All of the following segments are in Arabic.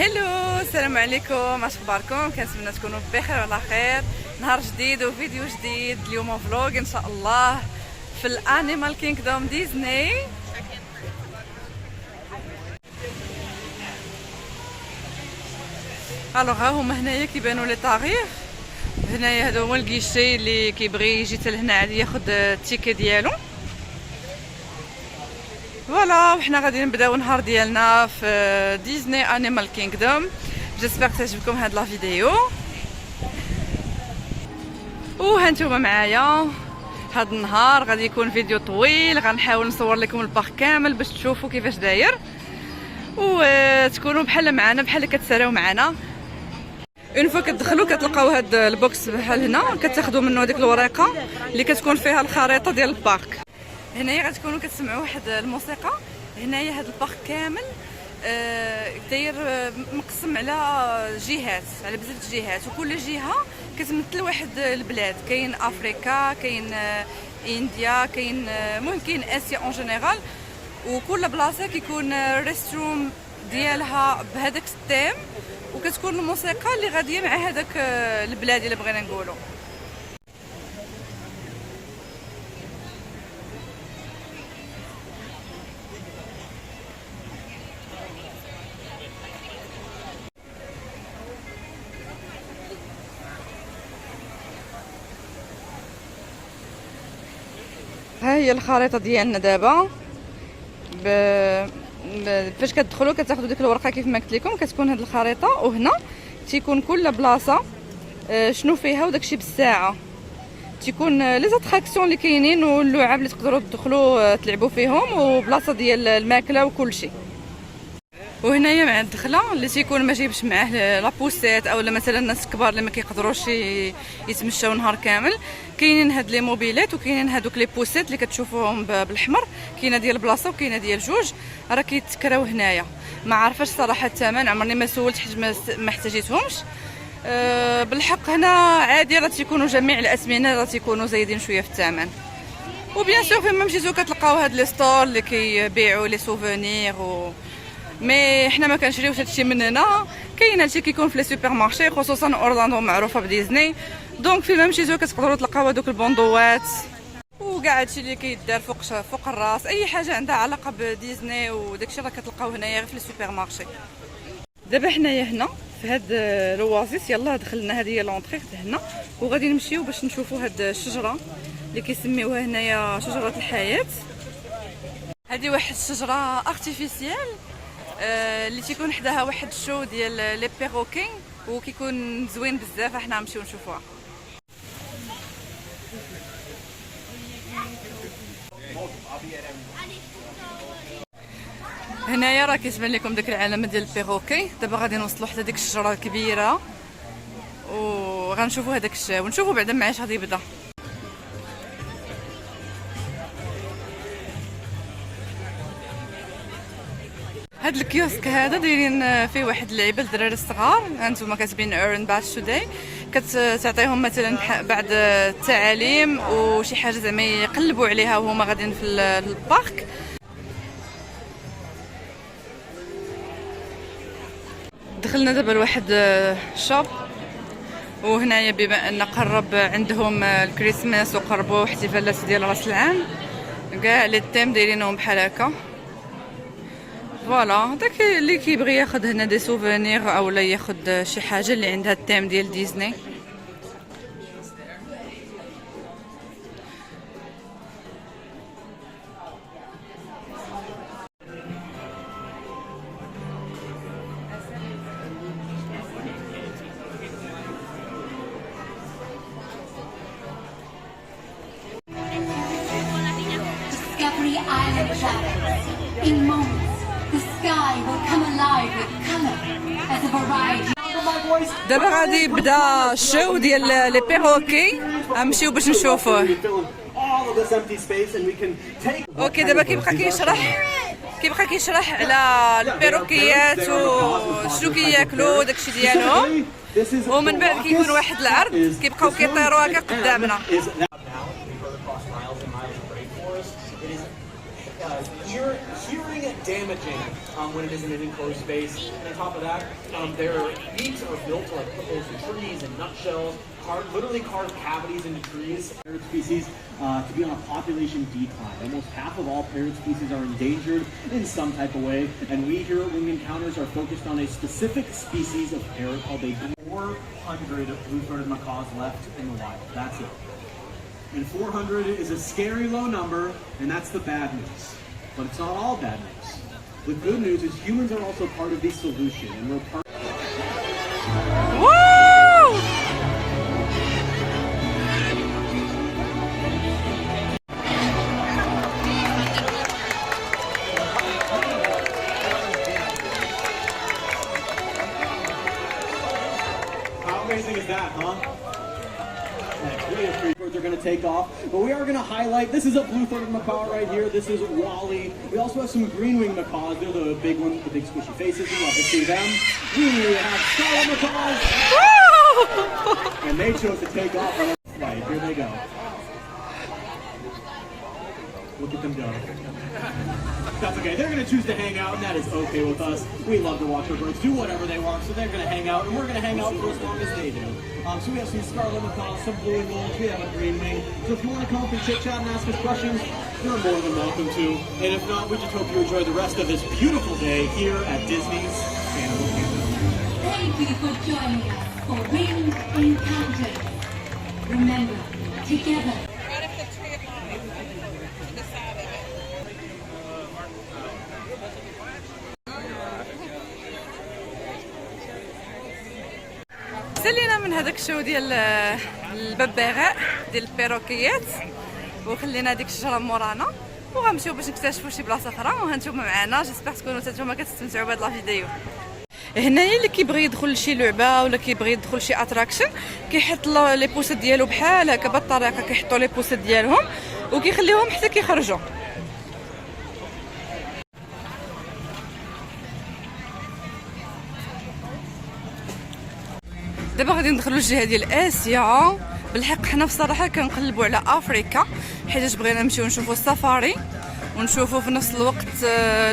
هلو، السلام عليكم، اش اخباركم؟ كنتمنى تكونوا بخير وعلى خير. نهار جديد وفيديو جديد. اليوم فلوغ ان شاء الله في الانيمال كينغدوم ديزني. الوغ ها هما هنايا كيبانوا لي طاغيف. هنايا هذا هو الكيشي اللي كيبغي يجي حتى لهنا عادي ياخذ التيكي ديالو. فوالا، وحنا غادي نبداو النهار ديالنا في ديزني انيمال كينغدوم. جيسبر تعجبكم هاد لا فيديو، وهانتوما معايا. هاد النهار غادي يكون فيديو طويل، غنحاول نصور لكم البارك كامل باش تشوفوا كيفاش داير وتكونوا بحال معنا، بحال كتسراو معنا. اون فوا كتدخلوا كتلقاو هاد البوكس بحال هنا، كتاخذوا منه هذيك الورقه اللي كتكون فيها الخريطه ديال البارك. هنايا غتكونوا كتسمعوا واحد الموسيقى. هنايا هاد البارك كامل داير مقسم على جهات، على بزاف الجهات، وكل جهه كتمثل واحد البلاد. كاين افريكا، كاين انديا، كاين المهم كاين اسيا اون جينيرال. وكل بلاصه كيكون الريستروم ديالها بهذاك التيم، وكتكون الموسيقى اللي غاديه مع هذاك البلاد اللي بغينا نقولوا. ها هي الخريطه ديالنا دابا. فاش كتدخلوا كتاخذوا ديك الورقه كيف ما قلت لكم، كتكون هاد الخريطه، وهنا تيكون كل بلاصه شنو فيها وداكشي بالساعه. تيكون لي زاتراكسيون اللي كاينين واللعاب اللي تقدروا تدخلوا تلعبوا فيهم، وبلاصه ديال الماكله وكلشي. وهنايا مع الدخله اللي تيكون ما جايبش معاه لابوسيت، او مثلا الناس الكبار اللي ما كيقدروش يتمشاو نهار كامل، كاينين هاد لي موبيلات، وكاينين هادوك لي بوسيت اللي كتشوفوهم بالاحمر. كاينه ديال بلاصه وكاينه ديال جوج، راه كيتكراو هنايا. ما عارفاش صراحه الثمن، عمرني ما سولت حيت ما احتاجيتهمش. بالحق هنا عادي، راه تيكونوا جميع الاسمنه راه تيكونوا زايدين شويه في الثمن. وبيان سور فين ما مشيتو كتلقاو هاد لي ستور اللي كيبيعوا لي سوفونير مي حنا ما كنشريوش هادشي من هنا. كاين هادشي كيكون في لي سوبر مارشي، خصوصا اورلاندو معروفه بديزني. دونك فين ما مشيتو كتقدروا تلقاو هذوك البوندوات وكاع هادشي اللي كيدار فوق الراس. اي حاجه عندها علاقه بديزني وداكشي راه كتلقاو هنايا غير في لي سوبر مارشي. دابا حنايا هنا في هاد لوازيس، يلاه دخلنا. هذه هي لونطري هنا، وغادي نمشيو باش نشوفوا هاد الشجره اللي كيسميوها هنايا شجره الحياه. هذه واحد الشجره ارتيفيسيال اللي تيكون حداها واحد الشو ديال لي بيروكي، وكيكون زوين بزاف. احنا نمشيو نشوفوها. هنايا راه كيتبان لكم داك العلامه ديال البيروكي. دابا غادي نوصلوا حتى ديك الشجره الكبيره وغنشوفوا هذاك الشيء، ونشوفوا بعدا معاش غادي يبدا. هاد الكيوسك هذا دايرين فيه واحد اللعيبه للدراري الصغار. هانتوما كاتبين earn badge today، كتعطيهم مثلا بعد التعاليم وشي حاجه زعما يقلبوا عليها وهما غاديين في البارك. دخلنا دابا لواحد شوب، وهنايا بما ان قرب عندهم الكريسماس وقربوا احتفالات ديال راس العام، كاع لي تيم دايرينهم بحال هكا. فوالا، داك اللي كيبغي ياخذ هنا دي سوفونير اولا ياخذ شي حاجه اللي عندها التيم ديال ديزني. Discovery Island travels. In moments, the sky will come alive with color as a variety. دابا غادي يبدا الشو ديال لي بيروكي، غنمشيو باش نشوفوه. اوكي، دابا كيبقى كيشرح على البيروكيات وشنو كياكلوا داكشي ديالهم، ومن بعد كيكون واحد العرض كيبقاو كيطيروا هكا قدامنا. hearing damaging when it is in an enclosed space. And on top of that, their beaks are built to like put holes in trees and nutshells, literally carve cavities into trees. Parrot species to be on a population decline. Almost half of all parrot species are endangered in some type of way, and we here at Winged Encounters are focused on a specific species of parrot called a 400 blue-throated macaws left in the wild. That's it. And 400 is a scary low number, and that's the bad news. But it's not all bad news. The good news is humans are also part of the solution, and we're part. How amazing is that, huh? Are going to take off, but we are going to highlight, this is a blue-throated macaw right here, this is Wally. We also have some green-winged macaws, they're the big ones with the big squishy faces, we love to see them. We have scarlet macaws, and they chose to take off on a flight. Here they go. Look at them go. That's okay, they're going to choose to hang out, and that is okay with us. We love to watch our birds do whatever they want, so they're going to hang out, and we're going to hang out for as long as they do. So we have some scarlet macaws, some blue and gold, we have a green wing. So if you want to come up and chit-chat and ask us questions, you're more than welcome to. And if not, we just hope you enjoy the rest of this beautiful day here at Disney's Animal Kingdom. Thank you for joining us for Winged Encounters. Remember, together. Right up the tree to the side of it. سلينا من هذاك الشو ديال الببغاء ديال البيروكيات وخلينا هذيك الشجره مورانا وغنمشيو باش نكتشفوا شي بلاصه اخرى وهانتوما معنا. جيسبر تكونوا نتوما كتستمتعوا بهاد لا فيديو. هنايا اللي كيبغي يدخل لشي لعبه ولا كيبغي يدخل شي اتراكشن كيحط لي بوسات ديالو بحال هكا بالطريقه، كيحطوا لي بوسات ديالهم وكيخليوهم حتى كيخرجوا. دابا غادي ندخلوا الجهه ديال اسيا. بالحق حنا في الصراحه كنقلبوا على افريكا حيت بغينا نمشيو نشوفوا السفاري ونشوفوا في نفس الوقت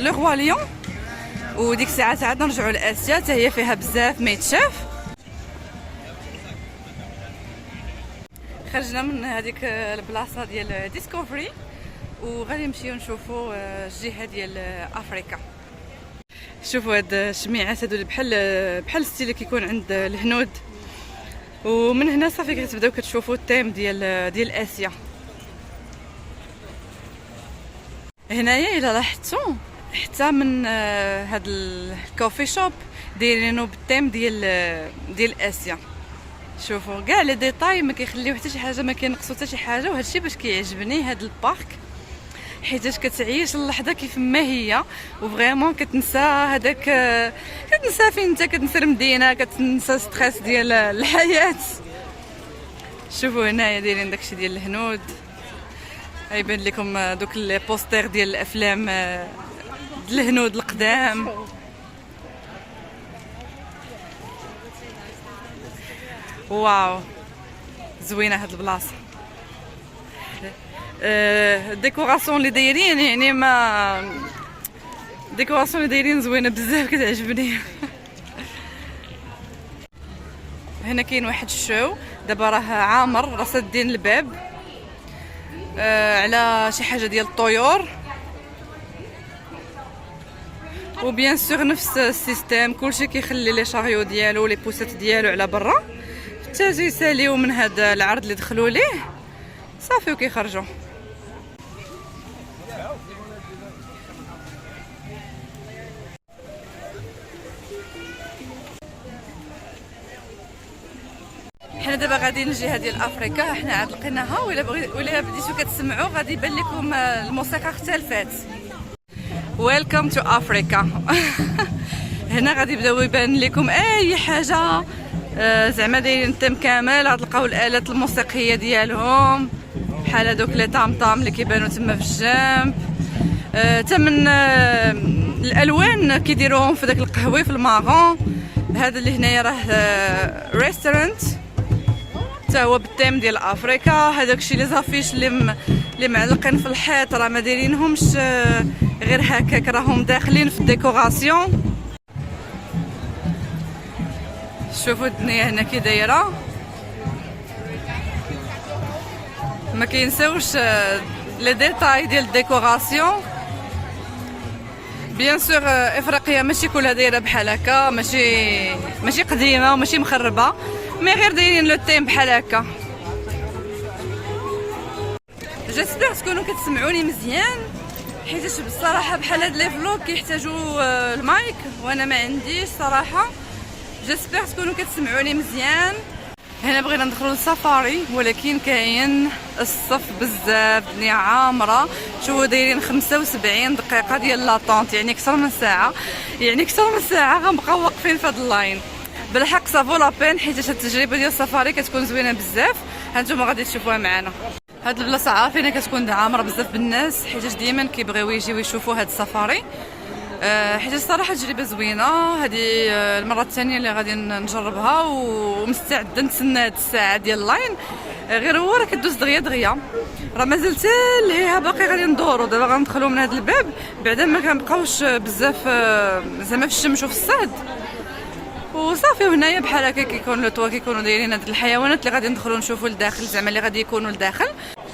لو روا ليون، وديك الساعات عاد نرجعوا لاسيا حتى هي فيها بزاف ما يتشاف. خرجنا من هذيك البلاصه ديال ديسكوفري وغادي نمشيو نشوفوا الجهه ديال افريكا. شوفوا هاد الشميعات هادو بحال الستيل اللي كيكون عند الهنود، ومن هنا صافي كتبداو كتشوفوا التيم ديال اسيا. هنايا الا لاحظتوا حتى من هاد الكوفي شوب دايرينو بالتيم ديال اسيا. شوفوا كاع لي ديتاي ما كيخليو حتى شي حاجه، ما كينقصوا حتى شي حاجه، وهادشي باش كيعجبني هاد البارك حيتاش كتعيش اللحظه كيف ما هي وفريمون كتنسى هذاك، كتنسى فين انت، كتنسى المدينه، كتنسى ستريس ديال الحياه. شوفوا هنايا دايرين داكشي ديال الهنود، غيبان لكم دوك لي بوستر ديال الافلام ديال الهنود القدام. واو زوينه هاد البلاصه. الديكوراسيون اللي دايرين يعني ما الديكوراسيون اللي دايرين زوينه بزاف كتعجبني. هنا كاين واحد الشو دابا راه عامر، راه سادين الباب على شي حاجه ديال الطيور، وبيان سور نفس السيستيم، كلشي كيخلي لي شاريو ديالو لي بوسات ديالو على برا حتى يساليو من هذا العرض اللي دخلوا ليه صافي وكيخرجوا. حنا دابا غادي للجهه ديال افريكا، حنا عاد لقيناها، ولا بديتو كتسمعوا غادي يبان لكم الموسيقى اختلفات. ويلكم تو افريكا. هنا غادي يبداو يبان لكم اي حاجه زعما دايرين التيم كامل، غتلقاو الالات الموسيقيه ديالهم بحال هذوك لي طامطام اللي كيبانوا تما في الجنب، حتى من الالوان كيديروهم في داك القهوي في الماغون. هذا اللي هنايا راه ريستورانت حتى هو بالتيم ديال افريكا. هذاك الشيء لي زافيش اللي معلقين في الحيط راه ما دايرينهمش غير هكاك، راهم داخلين في الديكوراسيون. شوفوا الدنيا هنا كي دايره، ما كينساوش لي ديتاي ديال الديكوراسيون. بيان سور افريقيا ماشي كلها دايره بحال هكا، ماشي قديمه وماشي مخربه، مي غير دايرين لو تيم بحال هكا. جيسبر تكونوا كتسمعوني مزيان، حيت بصراحه بحال هاد لي فلوق كيحتاجوا المايك وانا ما عنديش صراحه. جيسبر تكونوا كتسمعوني مزيان. هنا بغينا ندخلوا للسفاري ولكن كاين الصف بزاف، الدنيا عامره. شوفوا دايرين 75 دقيقه ديال لاطونت، يعني اكثر من ساعه، غنبقاو واقفين في هاد اللاين. بالحق صافو لابين، حيت التجربه ديال السفاري كتكون زوينه بزاف. هانتوما غادي تشوفوها معنا. هاد البلاصه عارفين كتكون عامره بزاف بالناس، حيت ديما كيبغيو يجيو يشوفوا هاد السفاري. حيت الصراحه تجربه زوينه. هذه المره الثانيه اللي غادي نجربها ومستعده نتسنى هاد الساعه ديال اللاين. غير هو راه كدوز دغيا راه مازال حتى لهيها باقي غادي ندورو. دابا غندخلوا من هذا الباب، بعدا ما كنبقاوش بزاف زعما في الشمس وفي الصهد وصافي. وهنايا بحال هكا كيكون لو طوا، كيكونوا دايرين هاد الحيوانات اللي غادي ندخلوا نشوفوا لداخل، زعما اللي غادي يكونوا لداخل.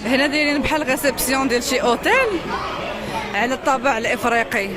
هنا دايرين بحال ريسبسيون ديال شي اوتيل على الطابع الافريقي.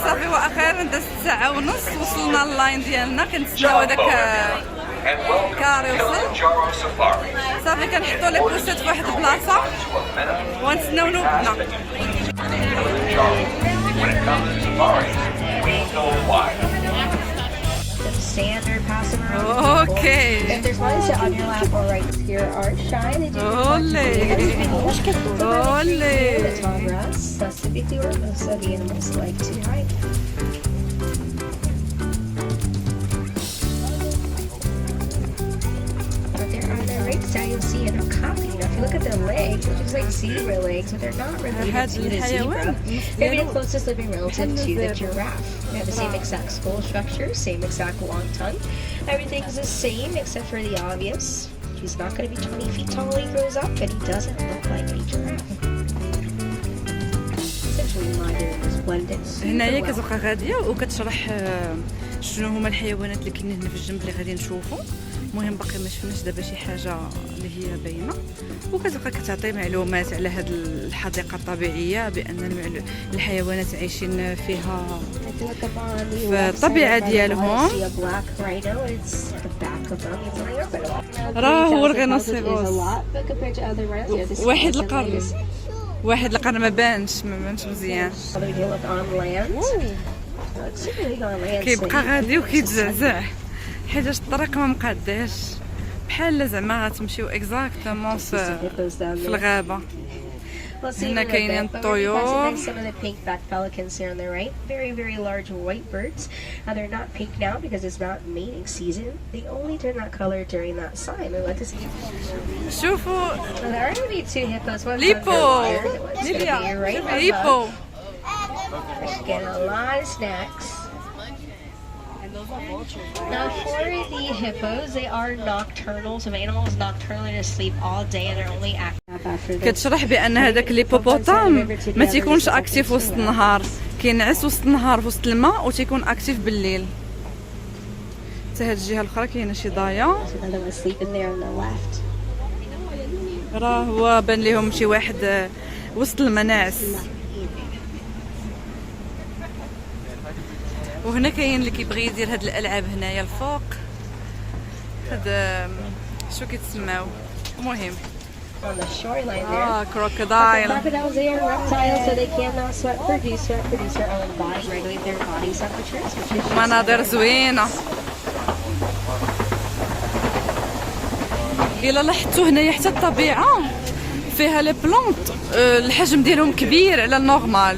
صافي واخيرا دازت ساعه ونص وصلنا لللاين ديالنا، كنتسناو هذاك كاري وصل. صافي كنحطوا لي بوسيت في واحد البلاصه ونتسناو نوبنا. Standard passive around. Okay. If there's one sit on your lap or right here are shy, they do Ole. Ole. the tall grass. That's typically where most of the animals like to hide. But there on the right side you'll see an okapi. Now if you look at the legs, it looks like zebra legs, but they're not related to the zebra. They're the closest living relative to the giraffe. They have the same exact skull structure, same exact long tongue. Everything's the same except for the obvious. He's not going to be 20 feet tall when he grows up, and he doesn't look like a giraffe. Essentially, mine is blended. هنايا كتبقى غاديه وكتشرح شنو هما الحيوانات اللي كاينين هنا في الجنب اللي غادي نشوفوا. المهم باقي ما شفناش دابا شي حاجه اللي هي باينه، وكتبقى كتعطي معلومات على هذه الحديقه الطبيعيه بان الحيوانات عايشين فيها في الطبيعه ديالهم. راه هو الرينوسيروس واحد القرن ما بانش مزيان، كيبقى غادي وكيتزعزع حيت الطريق ما مقاداش، بحال زعما غتمشيو اكزاكتومون في الغابه. هنا كاينين الطيور. Some of the pink-backed pelicans here on the right, very large white birds. They're not pink now because it's not mating season. They only turn that color during that time. I want to see. شوفوا There are going to be two hippos. One's ليبو ليبو. Get a lot of snacks. Now for the hippos, they are nocturnal. So animals nocturnally sleep all day and they're only active after the كتشرح بان هذاك ليبوبوتام ما تيكونش اكتيف وسط النهار، كينعس وسط النهار في وسط الماء وتيكون اكتيف بالليل. حتى هاد الجهه الاخرى كاينه شي ضايه، another one sleeping there on the left. راه هو بان ليهم شي واحد وسط المناعس. وهنا كاين اللي كيبغي يدير هاد الالعاب هنايا الفوق، هاد شو كيتسماو المهم On the shoreline there. كروكودايل. Crocodiles, they are reptiles, so they cannot produce their own body, regulate their body temperatures, which is مناظر زوينه. الا لاحظتوا هنايا حتى الطبيعه فيها لي بلونط الحجم ديالهم كبير على النورمال،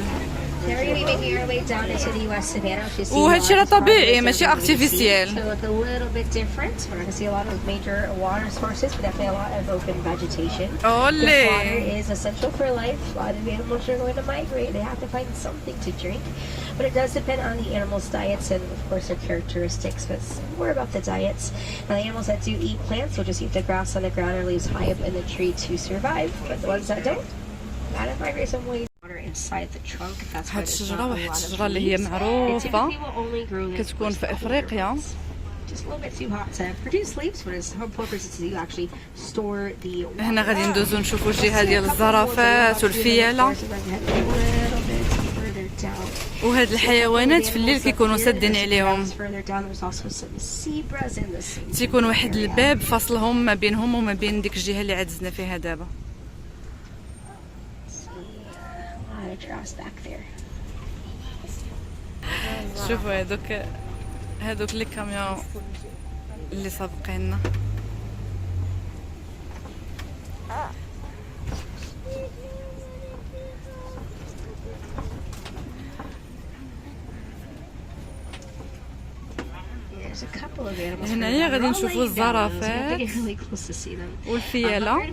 Now we're gonna be making our way down into the U.S. savannah, which is وهادشي راه طبيعي ماشي to artificial. look a little bit different. We're not gonna see a lot of major water sources, but definitely a lot of open vegetation. This Olé. water is essential for life. A lot of the animals are going to migrate. They have to find something to drink. But it does depend on the animals' diets and, of course, their characteristics. But it's more about the diets. Now, the animals that do eat plants will just eat the grass on the ground or leaves high up in the tree to survive. But the ones that don't, gotta migrate some ways. Water inside the trunk. That's why هاد there's الشجرة not a واحد lot of الشجرة اللي هي leaves. It معروفة typically will only grow this كتكون close في to افريقيا. just a little bit too hot to produce leaves, but its home purpose is to actually store the water. هنا غادي ندوزو نشوفو الجهة ديال الزرافات والفيالة وهاد الحيوانات في الليل كيكونوا سادين عليهم. تيكون واحد الباب فاصلهم ما بينهم وما بين ديك الجهة اللي عدزنا فيها دابا. شوفوا هادوك لي كاميون اللي سابقيننا. هنايا غادي نشوفوا الزرافات والفيالة.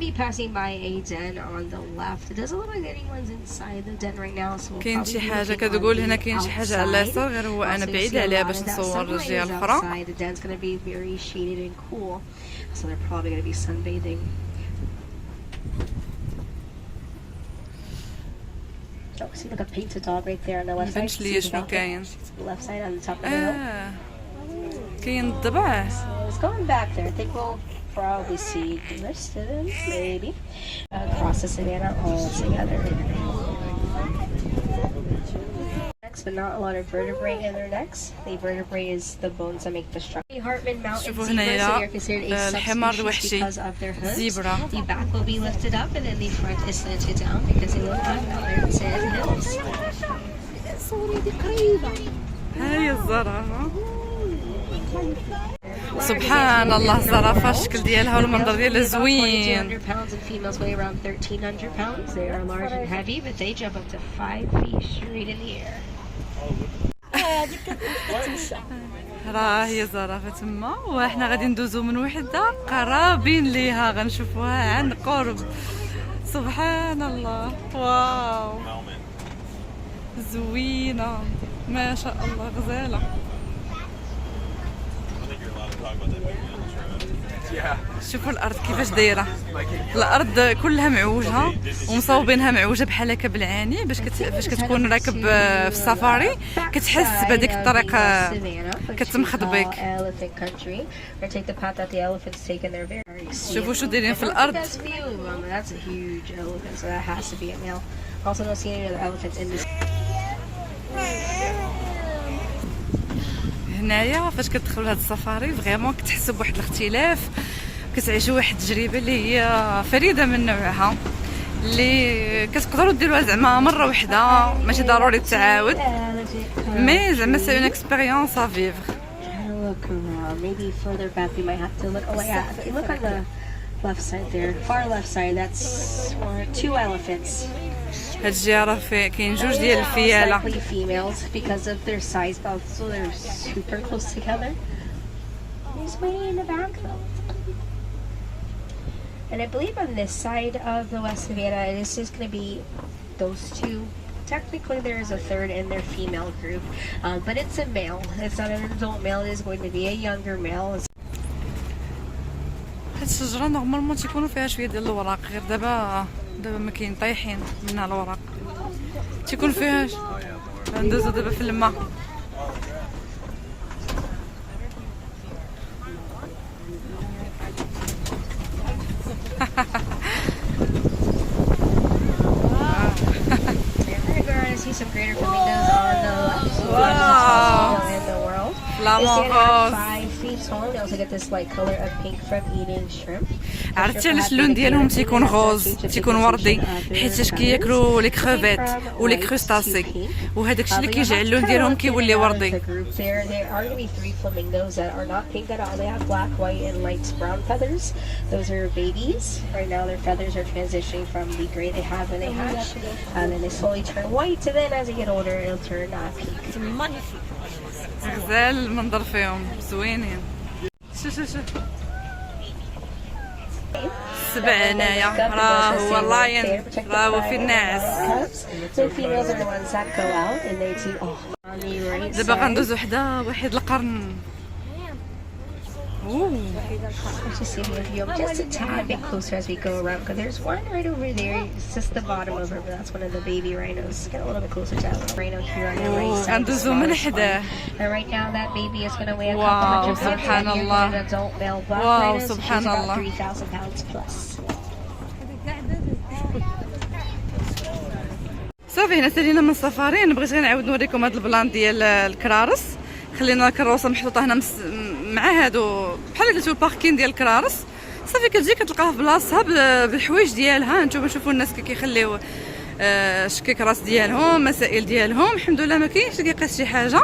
كاين شي حاجة كتقول هنا كاين شي حاجة على اليسار غير هو أنا بعيد عليها باش نصور الجهة الأخرى. Oh, see like a painted dog right there on the left side. مبانش ليا شنو كاين. Left side on the top of the hill. كاين الضبع. So it's going back there. I think we'll probably see the rest of them, maybe, across the savannah all together. But not a lot of vertebrae in their necks. The vertebrae is the bones that make the structure. The Hartman Mountain zebras, so they're considered a subspecies because of their hooves. The back will be lifted up and then the front is slanted down because they look like mountains and hills. هاي الزرافة. سبحان الله الزرافة الشكل ديالها والمنظر ديالها زوين. 200 pounds and females weigh around 1,300 pounds. They are large and heavy, but they jump up to 5 feet straight in the air. راه هي زرافة تما وحنا غادي ندوزو من وحدة قرابين ليها غنشوفوها عن قرب. سبحان الله واو زوينة ما شاء الله غزالة. شوفوا الارض كيفاش دايره. الارض كلها معوجه ومصاوبينها معوجه بحال هكا بالعاني باش فاش كتكون راكب في السفاري كتحس بهذيك الطريقه كتمخض بك. شوفوا شو دايرين في الارض. هنايا فاش كتدخلوا لهاد السفاري فريمون كتحسوا بواحد الاختلاف كتعيشوا واحد التجربه اللي هي فريده من نوعها اللي كتقدروا ديروها زعما مره واحده ماشي ضروري تعاود مي زعما سي اون اكسبيريونس ا فيفر. Maybe further back we might have to look. Oh yeah, look on the left side there, far left side. That's 2 elephants. هاد الجهه راه كاين جوج ديال الفياله. Females because of their size, but also they're super close together. He's way in the back though. And I believe on this side of the West Savannah, this is going to be those two. Technically, there is a third in their female group, but it's a male. It's not an adult male. It is going to be a younger male. هاد الشجره نورمالمون تيكونوا فيها شويه ديال الوراق غير دابا ما كاين طايحين منها الوراق تيكون فيها ندوزو دابا في الماء. See some greater flamingos on the left. Wow! In the world. Flamingos. leaves home. They also get this light color of pink from eating shrimp. عرفتي علاش اللون ديالهم تيكون غوز تيكون وردي؟ حيتاش كياكلوا لي كروفيت ولي كروستاسي، وهذاك الشيء اللي كيجعل اللون ديالهم كيولي وردي. There are going to be 3 flamingos that are not pink at all. They have black, white, and light brown feathers. Those are babies. Right now their feathers are transitioning from the gray they have when they hatch, and then they slowly turn white, and then as they get older it'll turn pink. غزال المنظر فيهم زوينين. شوف السبع هنايا راه هو اللاين راه هو في الناعس. So females are the ones that go out and they do on the right دابا side. غندوزو حدا واحد القرن. Just see the view just a tad bit closer as we go around, because there's one right over there. It's just the bottom of it, but that's one of the baby rhinos. Get a little bit closer to that little rhino here on the right side. غندوزو من حداه. And right now that baby is going to weigh a Wow, couple hundred pounds. سبحان An الله. adult male black Wow, rhino, so سبحان she's about الله. 3,000 pounds plus. صافي هنا سالينا من السفارين. بغيت غير نعاود نوريكم هذا البلان ديال الكرارس. خلينا الكروسه محطوطه هنا مع هادو بحال قلتو الباركين ديال الكرارس. صافي كتجي كتلقاها في بلاصتها بالحوايج ديالها. نتوما شوفوا الناس كيخليو شكيك راس ديالهم مسائل ديالهم. الحمد لله ما كاينش اللي كيقيس شي حاجه.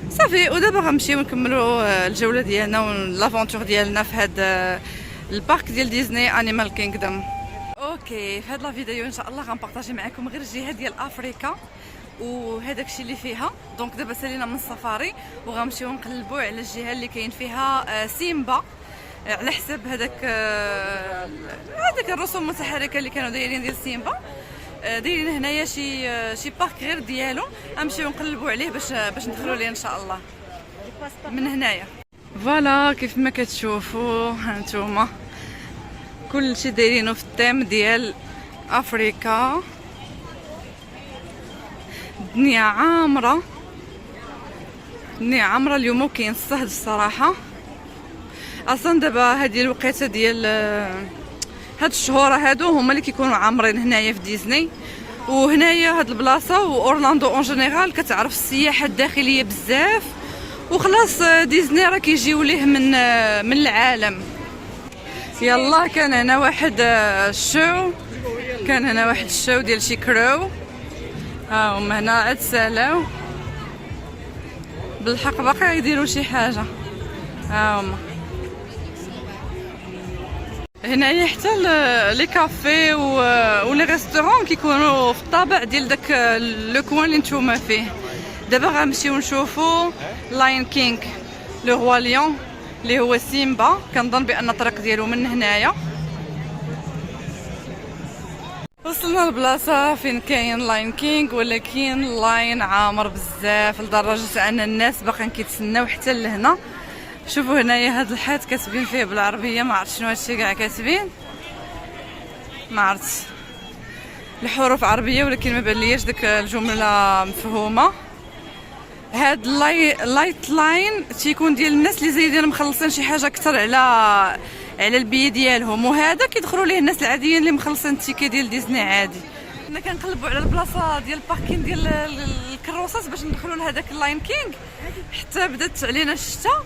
صافي ودابا غنمشيو نكملوا الجوله ديالنا والافونتور ديالنا في هذا البارك ديال ديزني انيمال كينغدوم. اوكي، في هذا الفيديو ان شاء الله غنبارطاجي معكم غير الجهه ديال افريكا وهذاك الشيء اللي فيها. دونك دابا سالينا من السفاري وغنمشيو نقلبوا على الجهه اللي كاين فيها سيمبا، على حسب هذاك الرسوم المتحركه اللي كانوا دايرين ديال سيمبا. دايرين هنايا شي بارك غير ديالو. غنمشيو نقلبوا عليه باش ندخلوا ليه ان شاء الله من هنايا. فوالا كيف ما كتشوفوا هانتوما كلشي دايرينه في التيم ديال افريكا. الدنيا عامره اليوم كاين الصهد الصراحه. اصلا دابا هذه الوقيته ديال هاد الشهور هادو هما اللي كيكونوا عامرين هنايا في ديزني. وهنايا هاد البلاصه واورلاندو اون جينيرال كتعرف السياحه الداخليه بزاف، وخلاص ديزني راه كيجيو ليه من العالم. يلا كان هنا واحد الشو ديال شي كرو. ها هما هنا عاد سالاو بالحق باقي يديروا شي حاجه. ها هما هنايا حتى لي كافي ولي ريستورون كيكونوا في الطابع ديال داك لو كوان اللي نتوما فيه. دابا غنمشيو نشوفوا لاين كينغ لو روا ليون اللي هو سيمبا. كنظن بان الطريق ديالو من هنايا. وصلنا لبلاصه فين كاين لاين كينغ، ولكن لاين عامر بزاف لدرجه ان الناس باقيين كيتسناو حتى لهنا. شوفوا هنايا هاد الحيط كاتبين فيه بالعربيه، ما عرفت شنو هادشي كاع كاتبين، ما عرفت الحروف عربيه ولكن ما بانلياش ديك الجمله مفهومه. هاد اللايت لاين تيكون ديال الناس اللي زايدين مخلصين شي حاجه اكثر على البي ديالهم، وهذا كيدخلوا ليه الناس العاديين اللي مخلصين التيكي ديال ديزني عادي. كنا كنقلبوا على البلاصه ديال الباركين ديال الكروسات باش ندخلوا لهداك اللاين كينغ، حتى بدات علينا الشتاء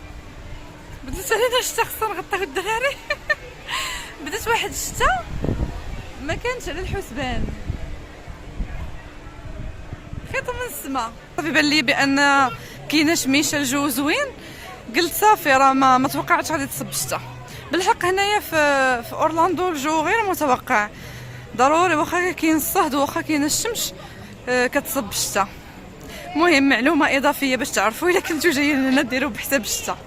خصنا نغطيو الدراري. بدات واحد الشتاء ما كانش على الحسبان، خيط من السماء. صافي بان لي بان كاينه شميشه الجو زوين، قلت صافي راه ما توقعتش غادي تصب الشتاء. بالحق هنايا في اورلاندو الجو غير متوقع، ضروري واخا كاين الصهد واخا كاين الشمس كتصب الشتاء. المهم معلومه اضافيه باش تعرفوا الا كنتو جايين هنا ديروا بحساب الشتاء.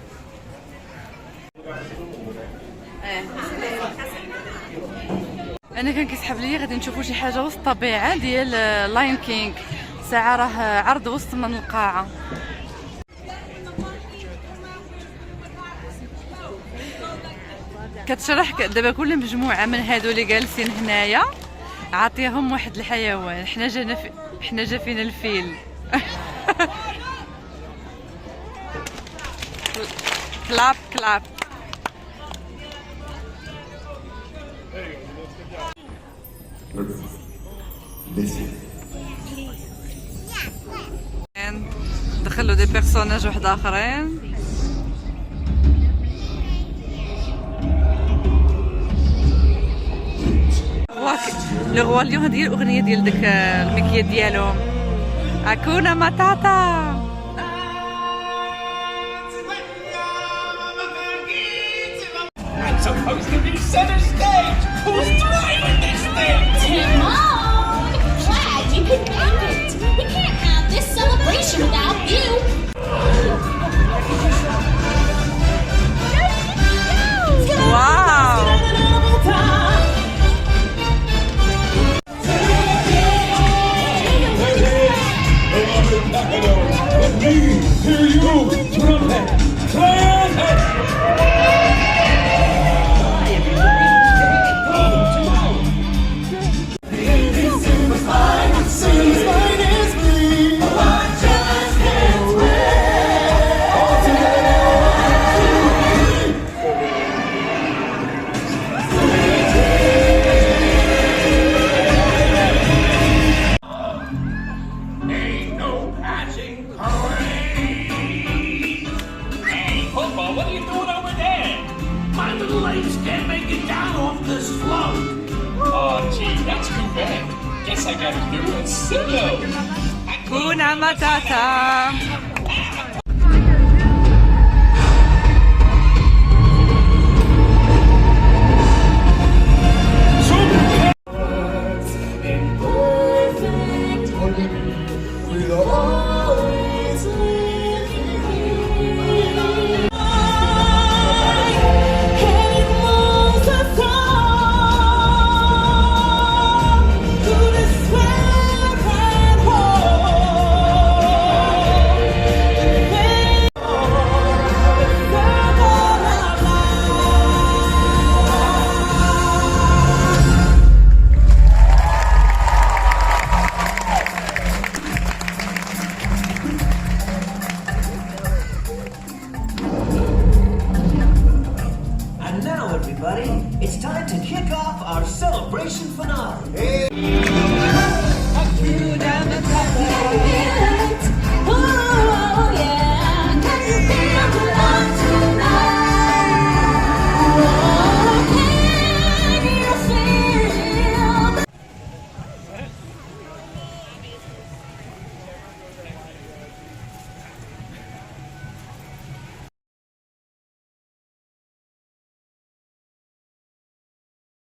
انا كان كيسحب ليا غادي نشوفوا شي حاجه وسط الطبيعه ديال لاين كينغ. ساعه راه عرض وسط من القاعه. كتشرح دابا كل مجموعه من هادو اللي جالسين هنايا عاطيهم واحد الحيوان. حنا جا فينا الفيل. كلاب كلاب. دخلوا دي بيرسوناج واحد اخرين. لو روا اليوم هذه الاغنيه ديال داك المكيات ديالهم اكونا ماتاتا. It's supposed to be center stage. Who's driving this thing? Timon! Glad you could make it. We can't have this celebration without you. واو Let me hear you trumpet. Trumpet. What are you doing over there? My little legs can't make it down off this float. Oh, gee, that's too bad. Guess I gotta do it solo. Hakuna Matata. And now, everybody, it's time to kick off our celebration finale.